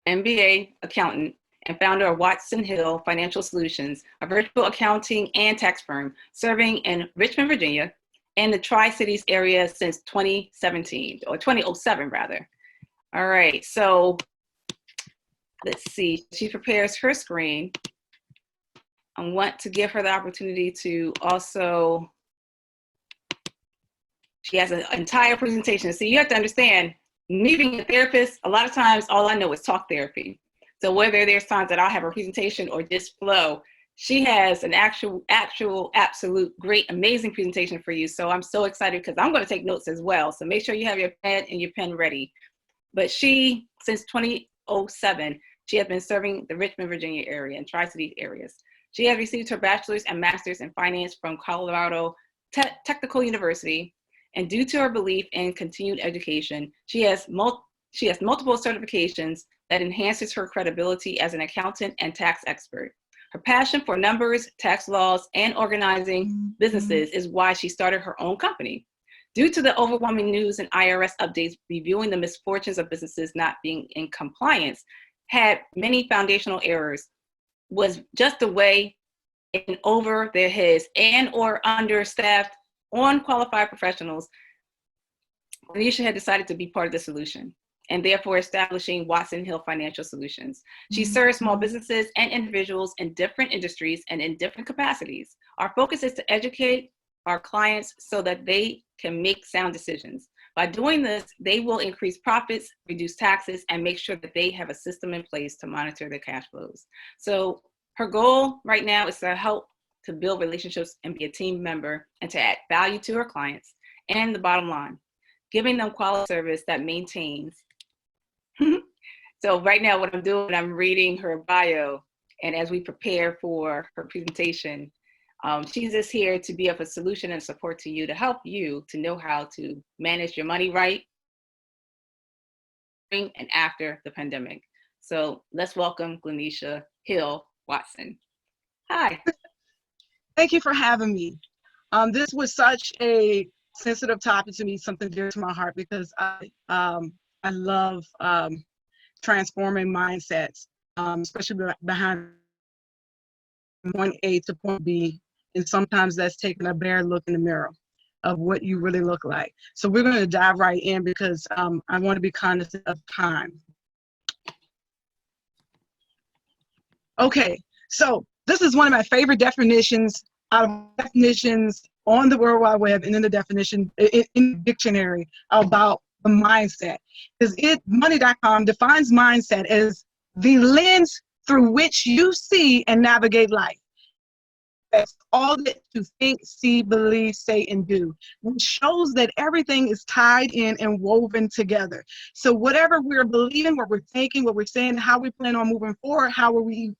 MBA accountant, and founder of Watson Hill Financial Solutions, a virtual accounting and tax firm serving in Richmond, Virginia, and the Tri-Cities area since 2017, or 2007 rather. All right, so let's see. She prepares her screen. I want to give her the opportunity to also, she has an entire presentation. So you have to understand, me being a therapist, a lot of times all I know is talk therapy. So whether there's times that I'll have a presentation or just flow, she has an actual, absolute, great, amazing presentation for you. So I'm so excited because I'm going to take notes as well. So make sure you have your pad and your pen ready. But she, since 2007, she has been serving the Richmond, Virginia area and Tri-Cities areas. She has received her bachelor's and master's in finance from Colorado Technical University. And due to her belief in continued education, she has multiple certifications that enhances her credibility as an accountant and tax expert. Her passion for numbers, tax laws, and organizing businesses is why she started her own company. Due to the overwhelming news and IRS updates reviewing the misfortunes of businesses not being in compliance, had many foundational errors, was just a way in over their heads and or understaffed, unqualified professionals, Glynesia had decided to be part of the solution and therefore establishing Watson Hill Financial Solutions. She serves small businesses and individuals in different industries and in different capacities. Our focus is to educate our clients so that they can make sound decisions. By doing this, they will increase profits, reduce taxes, and make sure that they have a system in place to monitor their cash flows. So her goal right now is to help to build relationships and be a team member and to add value to her clients and the bottom line, giving them quality service that maintains. So right now what I'm doing, I'm reading her bio, and as we prepare for her presentation, she's just here to be of a solution and support to you, to help you to know how to manage your money right during and after the pandemic. So let's welcome Glynesia Hill Watson. Hi. Thank you for having me. This was such a sensitive topic to me, something dear to my heart, because I love transforming mindsets, especially behind point A to point B. And sometimes that's taking a bare look in the mirror of what you really look like. So we're going to dive right in because I want to be cognizant of time. Okay, so this is one of my favorite definitions out of definitions on the World Wide Web and in the definition in the dictionary about the mindset. Because money.com defines mindset as the lens through which you see and navigate life. That's all that you think, see, believe, say, and do, which shows that everything is tied in and woven together. So whatever we're believing, what we're thinking, what we're saying, how we plan on moving forward, how we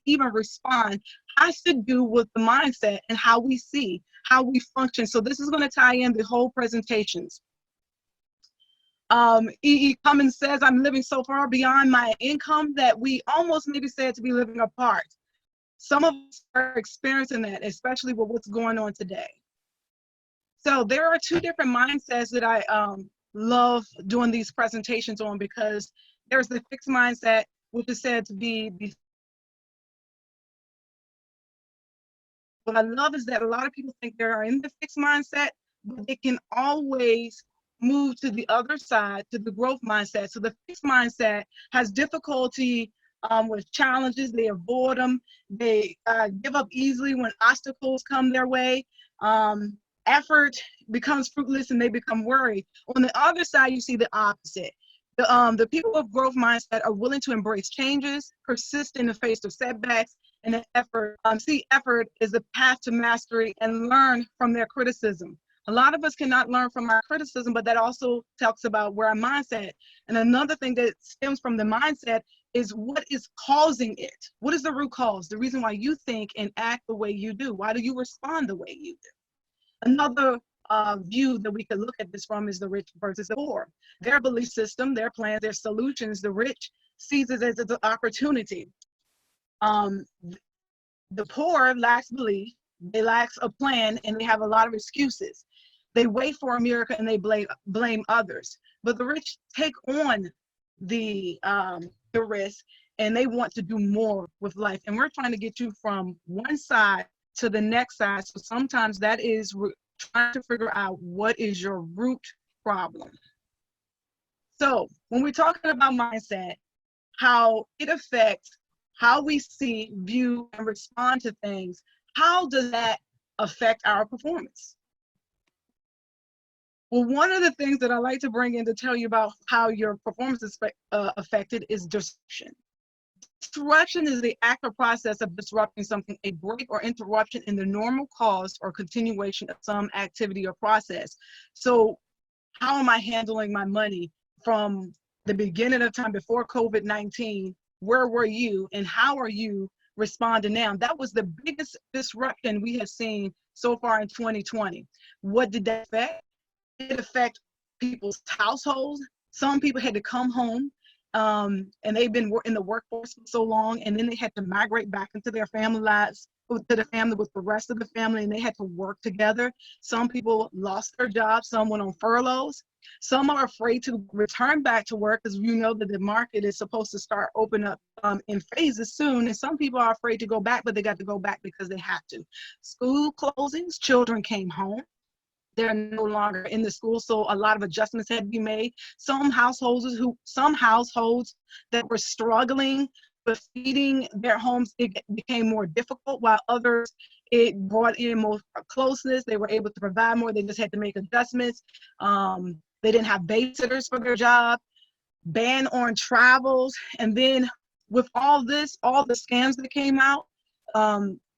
even respond has to do with the mindset and how we see, how we function. So this is going to tie in the whole presentations. E.E. Cummins says, I'm living so far beyond my income that we almost maybe said to be living apart. Some of us are experiencing that, especially with what's going on today. So there are two different mindsets that I love doing these presentations on, because there's the fixed mindset, which is said to be what I love is that a lot of people think they are in the fixed mindset, but they can always move to the other side, to the growth mindset. So the fixed mindset has difficulty with challenges. They avoid them. They give up easily when obstacles come their way. Effort becomes fruitless and they become worried. On the other side, you see the opposite. The people of growth mindset are willing to embrace changes, persist in the face of setbacks, and the effort. See effort is the path to mastery and learn from their criticism. A lot of us cannot learn from our criticism, but that also talks about where our mindset. And another thing that stems from the mindset is what is causing it. What is the root cause? The reason why you think and act the way you do. Why do you respond the way you do? Another view that we could look at this from is the rich versus the poor. Their belief system, their plans, their solutions, the rich sees it as an opportunity. The poor lacks belief, they lack a plan, and they have a lot of excuses. They wait for a miracle and they blame others. But the rich take on the risk, and they want to do more with life. And we're trying to get you from one side to the next side. So sometimes that is trying to figure out what is your root problem. So when we're talking about mindset, how it affects how we see, view, and respond to things, how does that affect our performance? Well, one of the things that I like to bring in to tell you about how your performance is affected is disruption. Disruption is the act or process of disrupting something, a break or interruption in the normal cause or continuation of some activity or process. So how am I handling my money from the beginning of time before COVID-19? Where were you, and how are you responding now? That was the biggest disruption we have seen so far in 2020. What did that affect? It affect people's households. Some people had to come home, and they've been in the workforce for so long, and then they had to migrate back into their family lives, to the family with the rest of the family, and they had to work together. Some people lost their jobs. Some went on furloughs. Some are afraid to return back to work, because you know that the market is supposed to start opening up in phases soon. And some people are afraid to go back, but they got to go back because they have to. School closings, children came home. They're no longer in the school, so a lot of adjustments had to be made. Some households that were struggling with feeding their homes, it became more difficult, while others, it brought in more closeness. They were able to provide more. They just had to make adjustments. They didn't have babysitters for their job, ban on travels. And then with all this, all the scams that came out,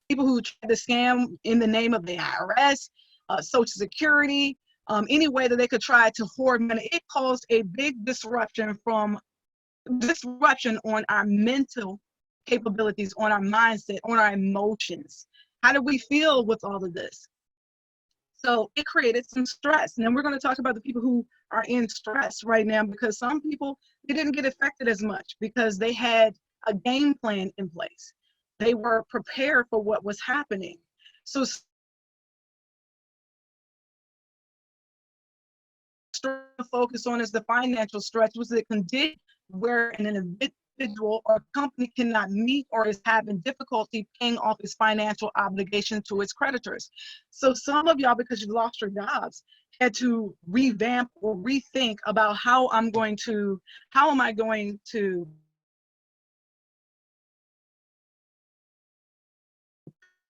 people who tried to scam in the name of the IRS, Social Security, any way that they could try to hoard money, it caused a big disruption on our mental capabilities, on our mindset, on our emotions. How do we feel with all of this? So it created some stress. And then we're going to talk about the people who are in stress right now, because some people, they didn't get affected as much because they had a game plan in place. They were prepared for what was happening. So to focus on is the financial stress, which is a condition where an individual or company cannot meet or is having difficulty paying off its financial obligation to its creditors. So some of y'all, because you lost your jobs, had to revamp or rethink about how am I going to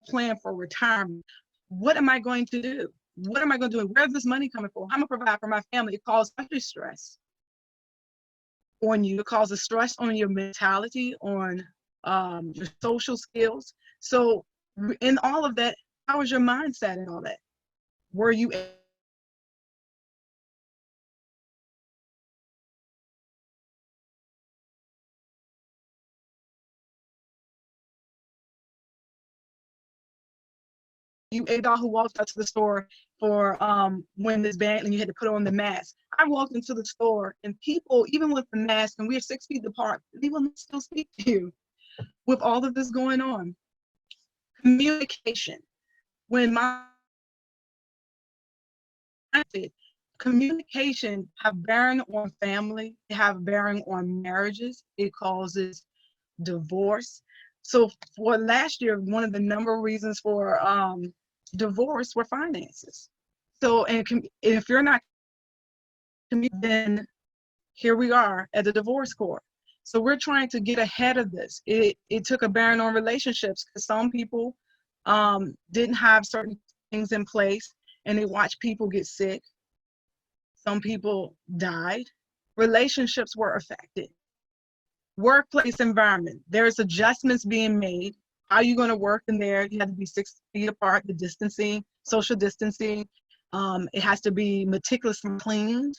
plan for retirement? What am I going to do? What am I going to do? Where's this money coming from? How am I going to provide for my family? It causes stress on you. It causes stress on your mentality, on your social skills. So in all of that, how was your mindset and all that? Were you Adol who walked out to the store for when this ban and you had to put on the mask? I walked into the store and people, even with the mask, and we are 6 feet apart, they will still speak to you with all of this going on. Communication. When communication have bearing on family, have bearing on marriages. It causes divorce. So for last year, one of the number of reasons for divorce were finances. So, and if you're not, then here we are at the divorce court. So we're trying to get ahead of this. It took a bearing on relationships, because some people didn't have certain things in place, and they watched people get sick. Some people died. Relationships were affected. Workplace environment, there's adjustments being made. How are you going to work in there? You have to be 6 feet apart, the distancing, social distancing. It has to be meticulously cleaned.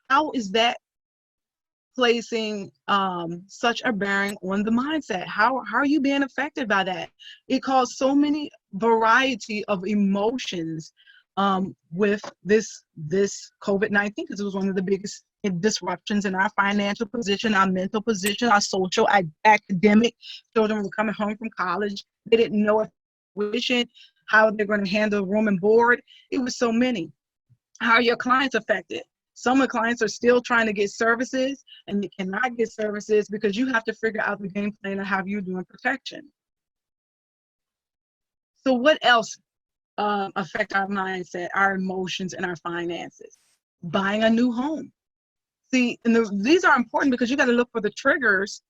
How is that placing such a bearing on the mindset? How are you being affected by that? It caused so many variety of emotions with this COVID-19, because it was one of the biggest disruptions in our financial position, our mental position, our social, academic. Children were coming home from college. They didn't know how they're going to handle room and board. It was so many. How are your clients affected? Some of the clients are still trying to get services, and they cannot get services because you have to figure out the game plan of how you're doing protection. So what else affect our mindset, our emotions, and our finances? Buying a new home. See, and these are important because you got to look for the triggers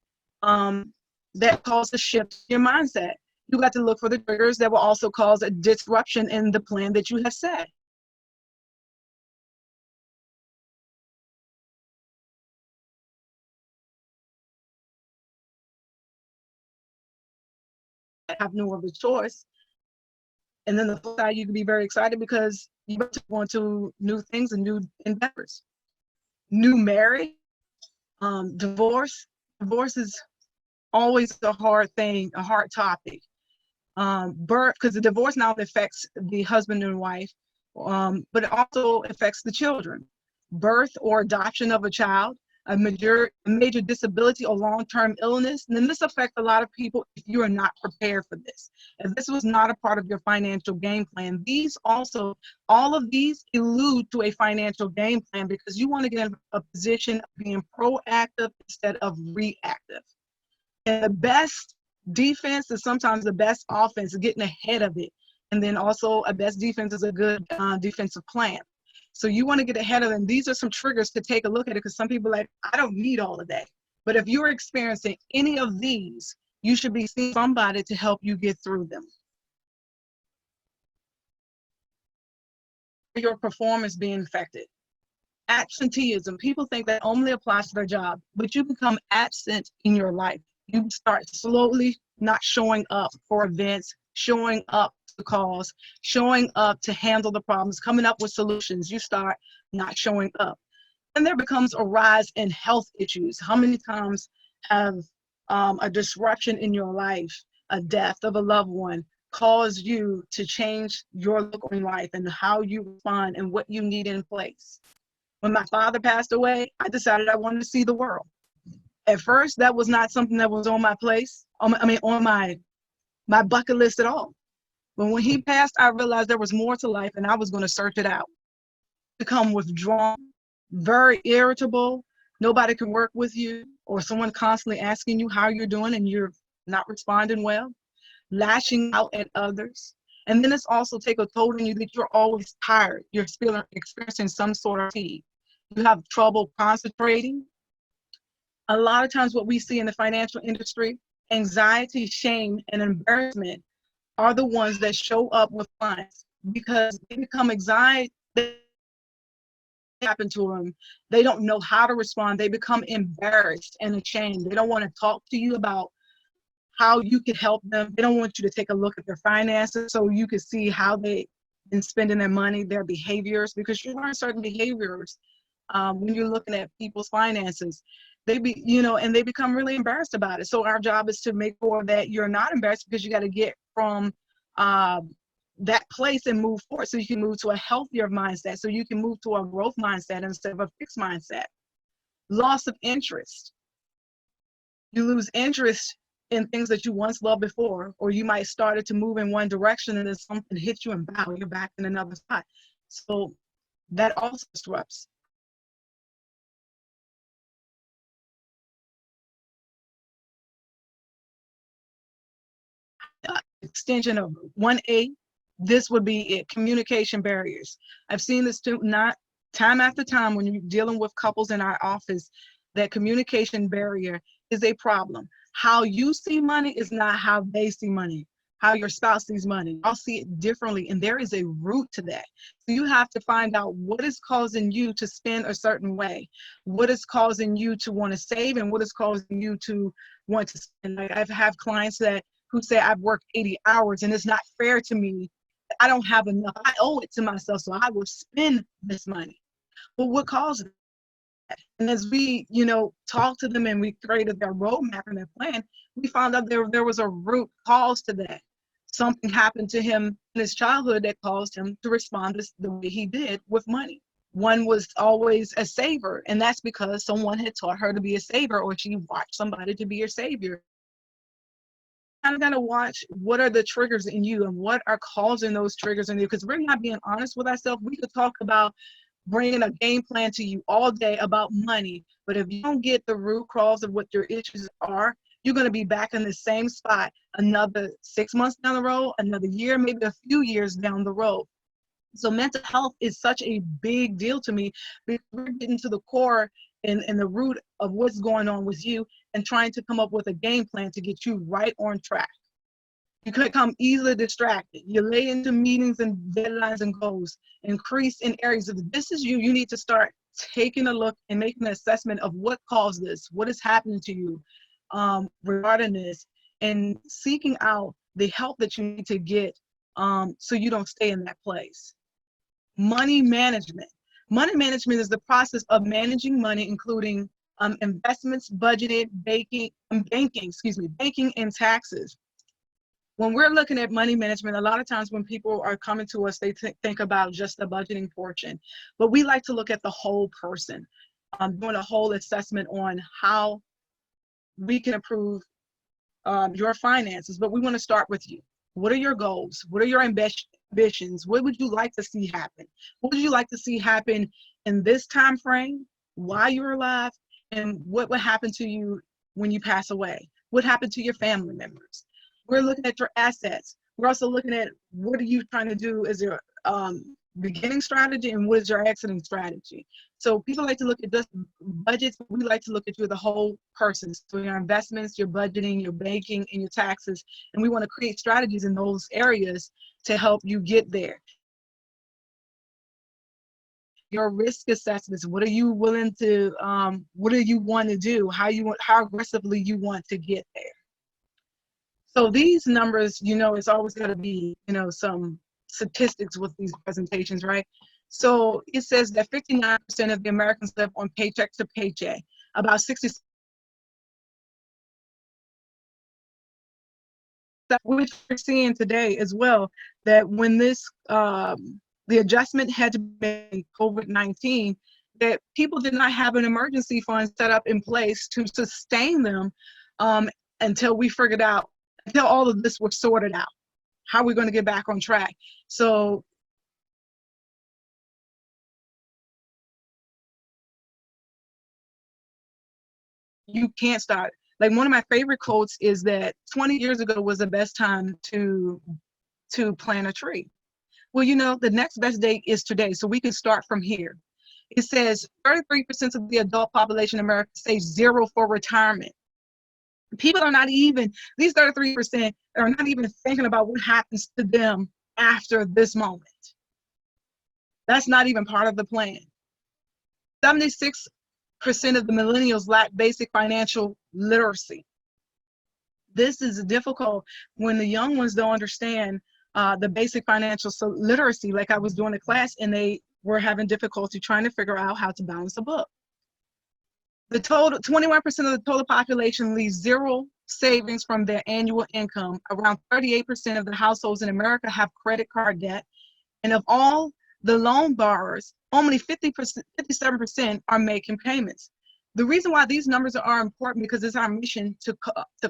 that cause a shift in your mindset. You got to look for the triggers that will also cause a disruption in the plan that you have set. Have no other choice. And then the flip side, you can be very excited because you want to new things and new endeavors. New marriage, divorce. Divorce is always a hard thing, a hard topic. Birth, because the divorce now affects the husband and wife, but it also affects the children. Birth or adoption of a child, a major disability or long-term illness, and then this affects a lot of people if you are not prepared for this. If this was not a part of your financial game plan, all of these allude to a financial game plan because you want to get in a position of being proactive instead of reactive. And the best defense is sometimes the best offense, getting ahead of it. And then also a best defense is a good defensive plan. So you want to get ahead of them. These are some triggers to take a look at it because some people are like, I don't need all of that. But if you're experiencing any of these, you should be seeing somebody to help you get through them. Your performance being affected. Absenteeism. People think that only applies to their job, but you become absent in your life. You start slowly not showing up for events, showing up to calls, showing up to handle the problems, coming up with solutions. You start not showing up. And there becomes a rise in health issues. How many times have a disruption in your life, a death of a loved one, caused you to change your look on life and how you respond and what you need in place? When my father passed away, I decided I wanted to see the world. At first, that was not something that was on my my bucket list at all. But when he passed, I realized there was more to life and I was going to search it out. Become withdrawn, very irritable. Nobody can work with you, or someone constantly asking you how you're doing and you're not responding well, lashing out at others. And then it's also take a toll on you that you're always tired. You're experiencing some sort of fatigue. You have trouble concentrating. A lot of times what we see in the financial industry, anxiety, shame, and embarrassment are the ones that show up with clients because they become anxiety. Happen to them. They don't know how to respond. They become embarrassed and ashamed. They don't want to talk to you about how you can help them. They don't want you to take a look at their finances so you can see how they've been spending their money, their behaviors, because you learn certain behaviors when you're looking at people's finances. And they become really embarrassed about it. So our job is to make sure that you're not embarrassed because you got to get from that place and move forward so you can move to a healthier mindset, so you can move to a growth mindset instead of a fixed mindset. Loss of interest. You lose interest in things that you once loved before, or you might started to move in one direction and then something hits you and bow, you're back in another spot. So that also disrupts. Extension of 1A, this would be it, communication barriers. I've seen this too, not time after time when you're dealing with couples in our office, that communication barrier is a problem. How you see money is not how they see money. How your spouse sees money, I'll see it differently, and there is a root to that. So you have to find out what is causing you to spend a certain way, what is causing you to want to save, and what is causing you to want to spend. Like I've had clients who say I've worked 80 hours and it's not fair to me. I don't have enough. I owe it to myself, so I will spend this money. But what caused it? And as we, talked to them and we created their roadmap and their plan, we found out there was a root cause to that. Something happened to him in his childhood that caused him to respond the way he did with money. One was always a saver, and that's because someone had taught her to be a saver, or she watched somebody to be your savior. Kind of got to watch what are the triggers in you and what are causing those triggers in you, because we're not being honest with ourselves. We could talk about bringing a game plan to you all day about money. But if you don't get the root cause of what your issues are, you're going to be back in the same spot another 6 months down the road, another year, maybe a few years down the road. So mental health is such a big deal to me, because we're getting to the core and the root of what's going on with you and trying to come up with a game plan to get you right on track. You could become easily distracted. You lay into meetings and deadlines and goals, increase in areas of this is you. You need to start taking a look and making an assessment of what caused this, what is happening to you regarding this, and seeking out the help that you need to get so you don't stay in that place. Money management. Money management is the process of managing money, including investments, budgeted, banking, and taxes. When we're looking at money management, a lot of times when people are coming to us, they think about just the budgeting portion, but we like to look at the whole person, doing a whole assessment on how we can improve your finances. But we want to start with you. What are your goals? What are your ambitions? What would you like to see happen? What would you like to see happen in this time frame while you're alive? And what would happen to you when you pass away? What happened to your family members? We're looking at your assets. We're also looking at what are you trying to do as your beginning strategy and what is your exiting strategy. So people like to look at just budgets, but we like to look at you as a whole person. So your investments, your budgeting, your banking, and your taxes. And we want to create strategies in those areas to help you get there. Your risk assessments, what are you willing to, what do you want to do? How aggressively you want to get there. So these numbers, it's always going to be, some statistics with these presentations, right? So it says that 59% of the Americans live on paycheck to paycheck. About 60%, which we're seeing today as well, that when this, the adjustment had to be COVID-19, that people did not have an emergency fund set up in place to sustain them until we figured out, until all of this was sorted out. How are we going to get back on track? So you can't start. Like one of my favorite quotes is that 20 years ago was the best time to plant a tree. Well, the next best date is today, so we can start from here. It says 33% of the adult population in America saves zero for retirement. People are not even, these 33% are not even thinking about what happens to them after this moment. That's not even part of the plan. 76% of the millennials lack basic financial literacy. This is difficult when the young ones don't understand the basic financial literacy, like I was doing a class and they were having difficulty trying to figure out how to balance a book. The total 21% of the total population leaves zero savings from their annual income. Around 38% of the households in America have credit card debt. And of all the loan borrowers, only 57% are making payments. The reason why these numbers are important because it's our mission to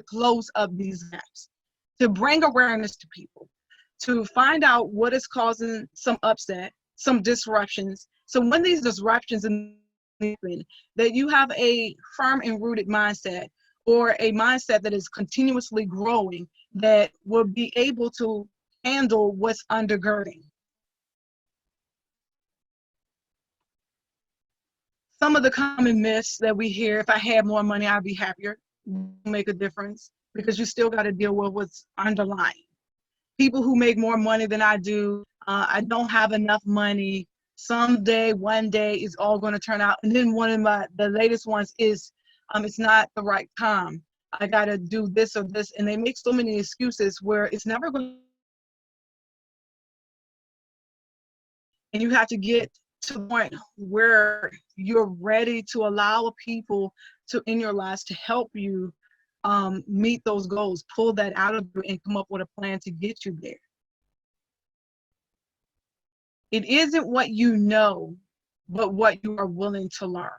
close up these gaps, to bring awareness to people, to find out what is causing some upset, some disruptions. So when these disruptions that you have a firm and rooted mindset, or a mindset that is continuously growing, that will be able to handle what's undergirding. Some of the common myths that we hear: if I had more money, I'd be happier. Make a difference, because you still got to deal with what's underlying. People who make more money than I do, I don't have enough money. Someday, one day, it's all going to turn out. And then one of the latest ones is, it's not the right time. I got to do this or this. And they make so many excuses where it's never going to. And you have to get to the point where you're ready to allow people in your lives to help you meet those goals, pull that out of you and come up with a plan to get you there. It isn't what you know, but what you are willing to learn.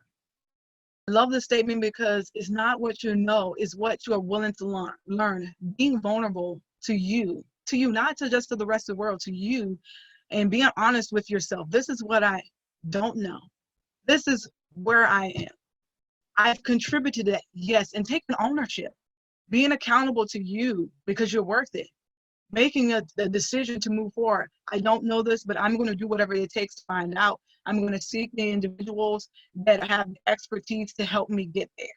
I love this statement because it's not what you know, it's what you are willing to learn. Being vulnerable to you, not to just to the rest of the world, to you, and being honest with yourself. This is what I don't know. This is where I am. I've contributed to that, yes, and taking ownership, being accountable to you because you're worth it, making a decision to move forward. I don't know this, but I'm going to do whatever it takes to find out. I'm going to seek the individuals that have expertise to help me get there.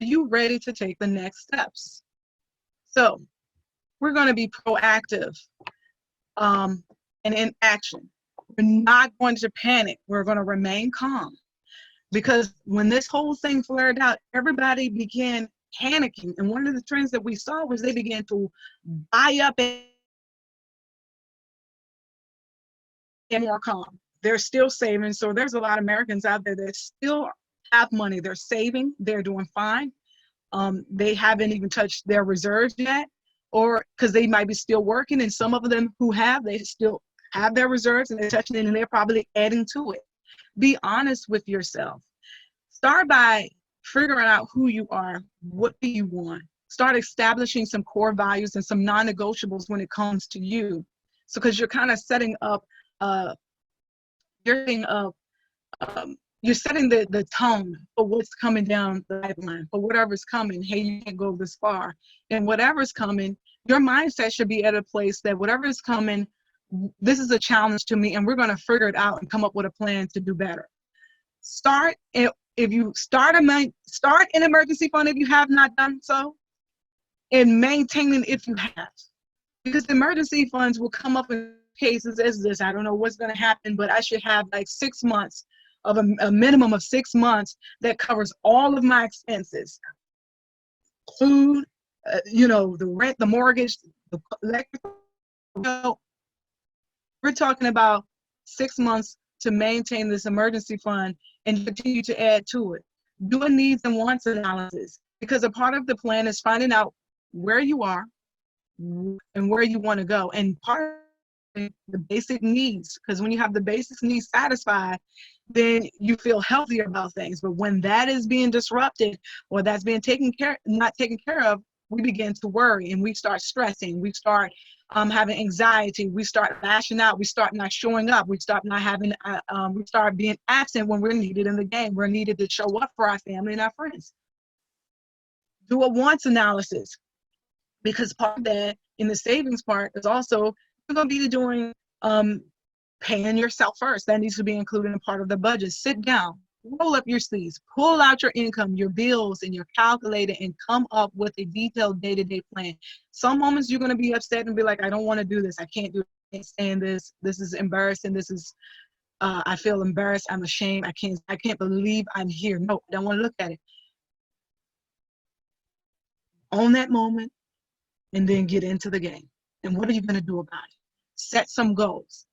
Are you ready to take the next steps? So we're going to be proactive and in action. We're not going to panic. We're going to remain calm. Because when this whole thing flared out, everybody began panicking. And one of the trends that we saw was they began to buy up and more calm. They're still saving. So there's a lot of Americans out there that still have money. They're saving. They're doing fine. They haven't even touched their reserves yet, or because they might be still working. And some of them who have, they still have their reserves and they're touching it and they're probably adding to it. Be honest with yourself. Start by figuring out who you are. What do you want? Start establishing some core values and some non-negotiables when it comes to you. So, because you're kind of setting up, you're setting the tone for what's coming down the pipeline, for whatever's coming. Hey, you can't go this far. And whatever's coming, your mindset should be at a place that whatever is coming, this is a challenge to me, and we're going to figure it out and come up with a plan to do better. Start an emergency fund if you have not done so, and maintain it if you have. Because emergency funds will come up in cases as this. I don't know what's going to happen, but I should have like 6 months of a minimum of 6 months that covers all of my expenses. Food, the rent, the mortgage, the electric bill. We're talking about 6 months to maintain this emergency fund and continue to add to it. Do a needs and wants analysis, because a part of the plan is finding out where you are and where you want to go. And part of the basic needs, because when you have the basic needs satisfied, then you feel healthier about things. But when that is being disrupted or that's being not taken care of, we begin to worry and we start stressing. We start having anxiety. We start lashing out. We start not showing up. We start not having. We start being absent when we're needed in the game. We're needed to show up for our family and our friends. Do a wants analysis, because part of that in the savings part is also you're going to be doing paying yourself first. That needs to be included in part of the budget. Sit down. Roll up your sleeves, pull out your income, your bills, and your calculator, and come up with a detailed day-to-day plan. Some moments you're going to be upset and be like, I don't want to do this. I can't do it. I can't stand this. This is embarrassing. This is, I feel embarrassed. I'm ashamed. I can't believe I'm here. No, I don't want to look at it. Own that moment and then get into the game. And what are you going to do about it? Set some goals.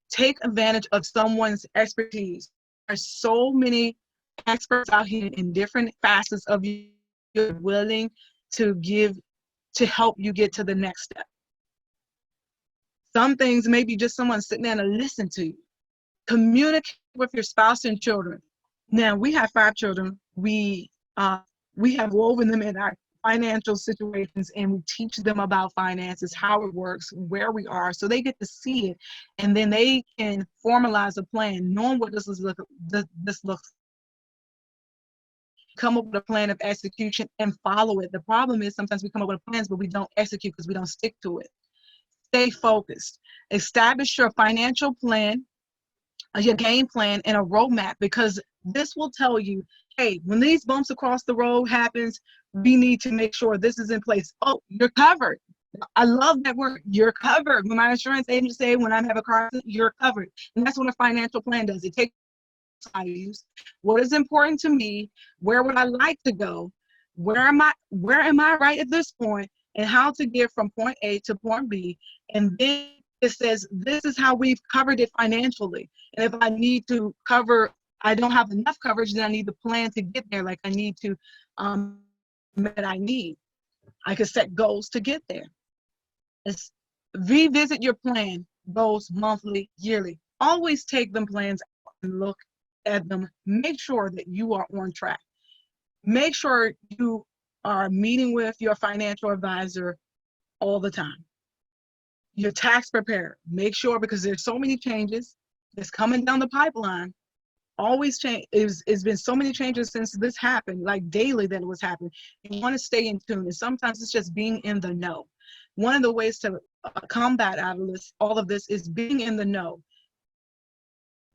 Take advantage of someone's expertise. There's so many experts out here in different facets of you you're willing to help you get to the next step. Some things may be just someone sitting there and listen to you. Communicate with your spouse and children. Now, we have 5 children. We have woven them in our financial situations, and we teach them about finances, how it works, where we are, so they get to see it, and then they can formalize a plan, knowing what this looks. Come up with a plan of execution and follow it. The problem is sometimes we come up with plans, but we don't execute because we don't stick to it. Stay focused. Establish your financial plan, your game plan, and a roadmap, because this will tell you, hey, when these bumps across the road happens, we need to make sure this is in place. Oh, you're covered. I love that word. You're covered. When my insurance agent say, when I have a car, you're covered. And that's what a financial plan does. It takes values. What is important to me? Where would I like to go? Where am I right at this point? And how to get from point A to point B. And then it says, this is how we've covered it financially. And if I need to cover, I don't have enough coverage, then I need to plan to get there. Like I need to, I can set goals to get there. Revisit your plan, goals monthly, yearly. Always take them plans and look at them. Make sure that you are on track. Make sure you are meeting with your financial advisor all the time. Your tax preparer, make sure, because there's so many changes. that's coming down the pipeline always change. It's been so many changes since this happened, like daily that it was happening. You want to stay in tune, and sometimes it's just being in the know. One of the ways to combat out of this, all of this, is being in the know.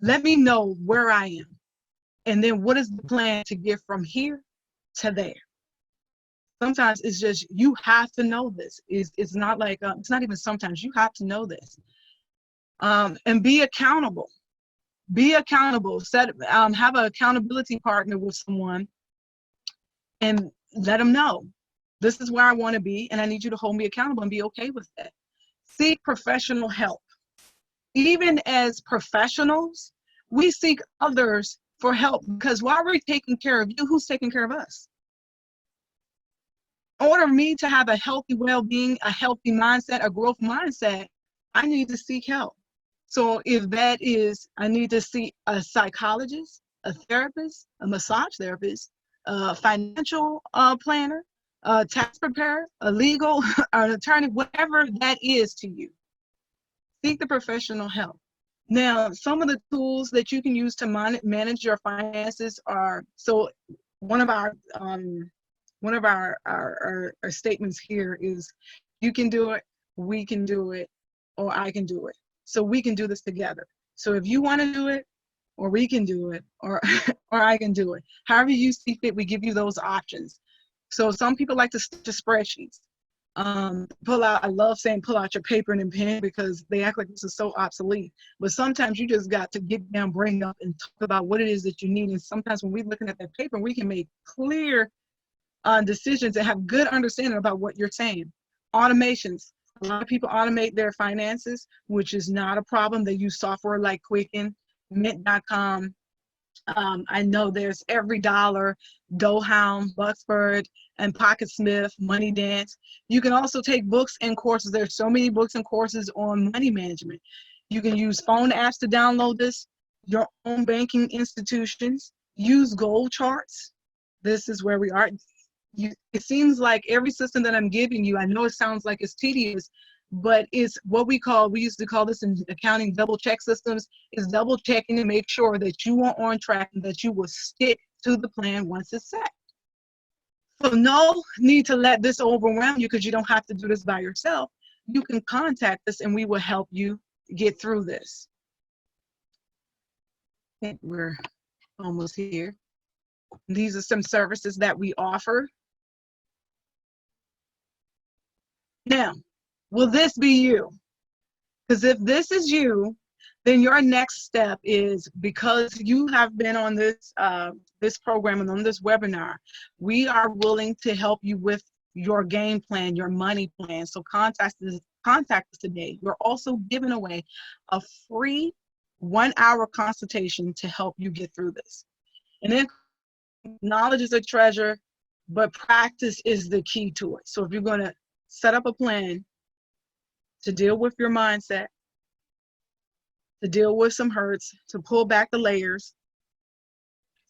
Let me know where I am, and then what is the plan to get from here to there. Sometimes it's just, you have to know this. It's not like, it's not even sometimes, you have to know this. And be accountable. Be accountable. Have an accountability partner with someone and let them know, this is where I want to be, and I need you to hold me accountable, and be okay with that. Seek professional help. Even as professionals, we seek others for help, because while we're taking care of you, who's taking care of us? In order for me to have a healthy well-being, a healthy mindset, a growth mindset, I need to seek help. So if that is, I need to see a psychologist, a therapist, a massage therapist, a financial planner, a tax preparer, a legal, an attorney, whatever that is to you. Seek the professional help. Now, some of the tools that you can use to manage your finances are, so one of our statements here is, you can do it, we can do it, or I can do it. So we can do this together. So if you want to do it, or we can do it, or or I can do it. However you see fit, we give you those options. So some people like to stick to spreadsheets. I love saying pull out your paper and pen, because they act like this is so obsolete. But sometimes you just got to get down, bring up, and talk about what it is that you need. And sometimes when we're looking at that paper, we can make clear decisions and have good understanding about what you're saying. Automations. A lot of people automate their finances, which is not a problem. They use software like Quicken, Mint.com. I know there's Every Dollar, Dohound, Bucksford, and Pocketsmith, Money Dance. You can also take books and courses. There's so many books and courses on money management. You can use phone apps to download this, your own banking institutions. Use goal charts. This is where we are. It seems like every system that I'm giving you, I know it sounds like it's tedious, but it's what we used to call this in accounting double check systems, is double checking to make sure that you are on track and that you will stick to the plan once it's set. So no need to let this overwhelm you, because you don't have to do this by yourself. You can contact us and we will help you get through this. I think we're almost here. These are some services that we offer. Now, will this be you? Because if this is you, then your next step is, because you have been on this this program and on this webinar, we are willing to help you with your game plan, your money plan. So contact us today. We're also giving away a free 1-hour consultation to help you get through this. And then, knowledge is a treasure, but practice is the key to it. So if you're going to set up a plan to deal with your mindset, to deal with some hurts, to pull back the layers,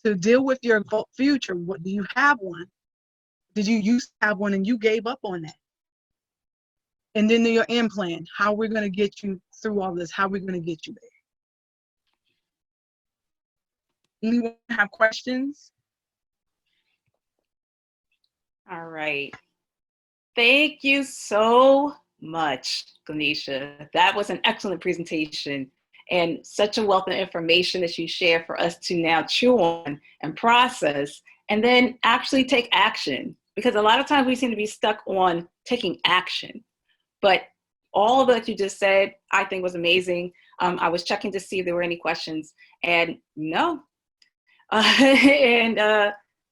to deal with your future, what do you have one? Did you used to have one and you gave up on that? And then your end plan, how we're going to get you through all this, how we're going to get you there. Anyone have questions? All right. Thank you so much, Glynesia. That was an excellent presentation and such a wealth of information that you shared for us to now chew on and process, and then actually take action. Because a lot of times we seem to be stuck on taking action. But all that you just said, I think, was amazing. I was checking to see if there were any questions, and no.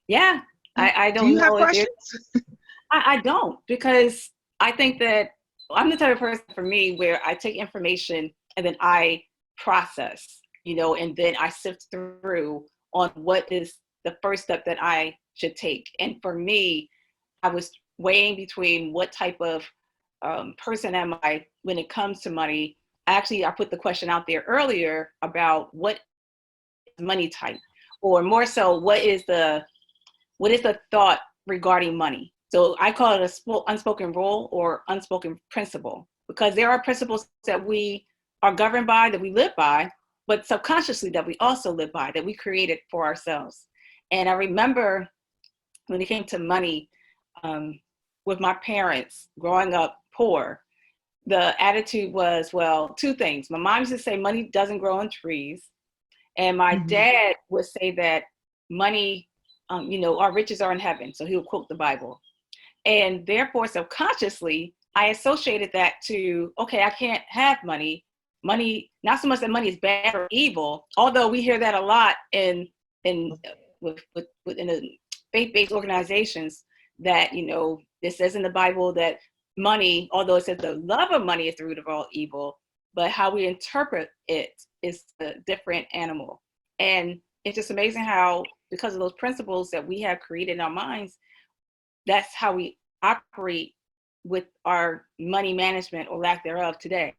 Yeah, I don't know. Do you have questions? I don't, because I think that I'm the type of person, for me, where I take information and then I process, and then I sift through on what is the first step that I should take. And for me, I was weighing between what type of person am I when it comes to money. Actually, I put the question out there earlier about what is money type, or more so, what is the thought regarding money. So I call it a unspoken rule or unspoken principle, because there are principles that we are governed by, that we live by, but subconsciously that we also live by, that we created for ourselves. And I remember when it came to money, with my parents growing up poor, the attitude was, well, two things. My mom used to say money doesn't grow on trees. And my dad would say that money, our riches are in heaven. So he would quote the Bible. And therefore, subconsciously, I associated that to, okay, I can't have money. Money, not so much that money is bad or evil, although we hear that a lot in the faith-based organizations, that, it says in the Bible that money, although it says the love of money is the root of all evil, but how we interpret it is a different animal. And it's just amazing how, because of those principles that we have created in our minds, that's how we operate with our money management or lack thereof today.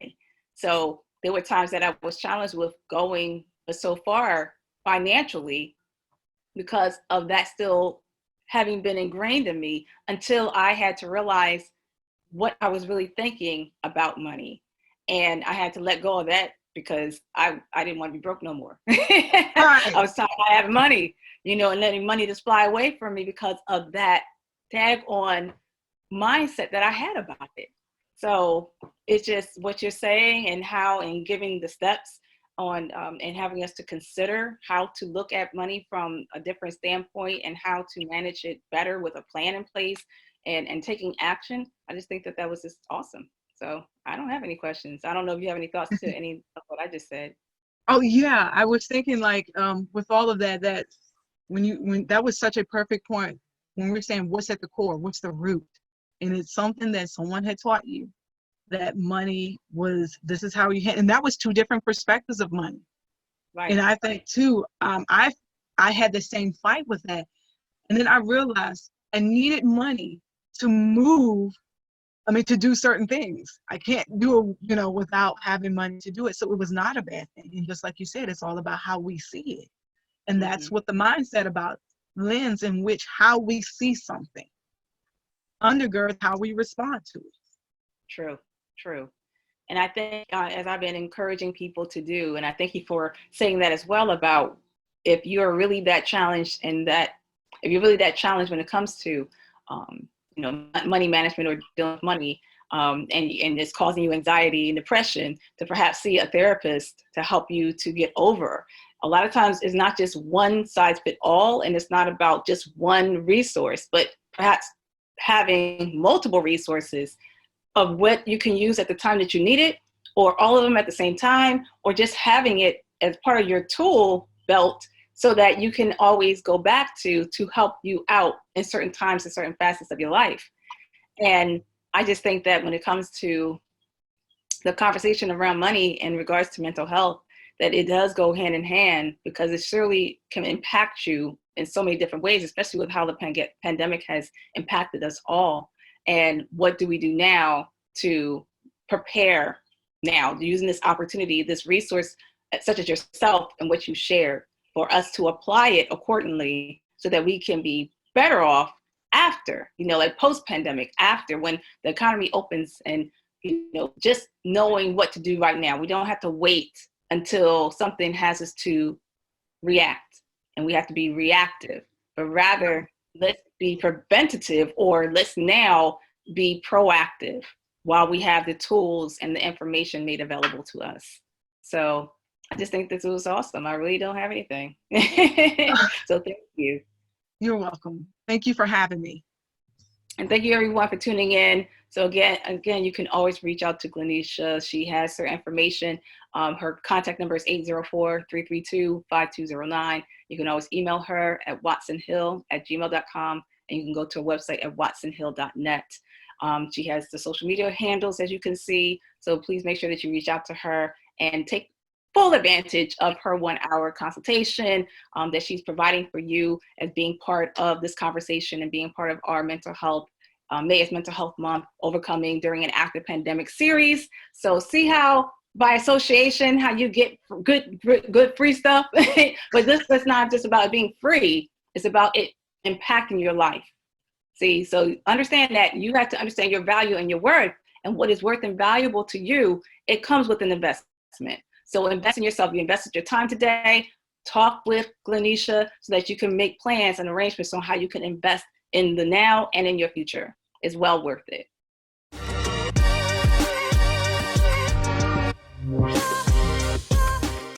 So there were times that I was challenged with going so far financially because of that still having been ingrained in me, until I had to realize what I was really thinking about money. And I had to let go of that because I didn't want to be broke no more. I was tired of having money, and letting money just fly away from me because of that tag-on mindset that I had about it. So it's just what you're saying, and how, and giving the steps on, and having us to consider how to look at money from a different standpoint and how to manage it better with a plan in place, and taking action. I just think that was just awesome. So I don't have any questions. I don't know if you have any thoughts to any of what I just said. Oh yeah, I was thinking with all of that, that when that was such a perfect point when we're saying what's at the core, what's the root, and it's something that someone had taught you, that money was, this is how you and that was two different perspectives of money. Right. And I think too, I had the same fight with that, and then I realized I needed money to move. To do certain things. I can't do it, without having money to do it. So it was not a bad thing. And just like you said, it's all about how we see it. And that's what the mindset about, lens in which how we see something undergirds how we respond to it. True. And I think, as I've been encouraging people to do, and I thank you for saying that as well, about if you're really that challenged, and that if you're really that challenged when it comes to, money management or dealing with money, and it's causing you anxiety and depression, to perhaps see a therapist to help you to get over. A lot of times it's not just one size fit all, and it's not about just one resource, but perhaps having multiple resources of what you can use at the time that you need it, or all of them at the same time, or just having it as part of your tool belt, so that you can always go back to help you out in certain times and certain facets of your life. And I just think that when it comes to the conversation around money in regards to mental health, that it does go hand in hand, because it surely can impact you in so many different ways, especially with how the pandemic has impacted us all. And what do we do now to prepare now, using this opportunity, this resource such as yourself and what you shared, for us to apply it accordingly, so that we can be better off after, like post-pandemic, after, when the economy opens, and, just knowing what to do right now. We don't have to wait until something has us to react, and we have to be reactive, but rather let's be preventative, or let's now be proactive while we have the tools and the information made available to us. So I just think this was awesome. I really don't have anything. So thank you. You're welcome. Thank you for having me. And thank you everyone for tuning in. So again, you can always reach out to Glenisha. She has her information. Her contact number is 804-332-5209. You can always email her at watsonhill@gmail.com, and you can go to her website at watsonhill.net. She has the social media handles, as you can see. So please make sure that you reach out to her and take full advantage of her 1-hour consultation that she's providing for you, as being part of this conversation and being part of our mental health, May is Mental Health Month, Overcoming During an Active Pandemic series. So see how, by association, how you get good free stuff. But this is not just about being free. It's about it impacting your life. See, so understand that you have to understand your value and your worth, and what is worth and valuable to you. It comes with an investment. So invest in yourself. You invested your time today. Talk with Glenisha so that you can make plans and arrangements on how you can invest in the now and in your future. It's well worth it.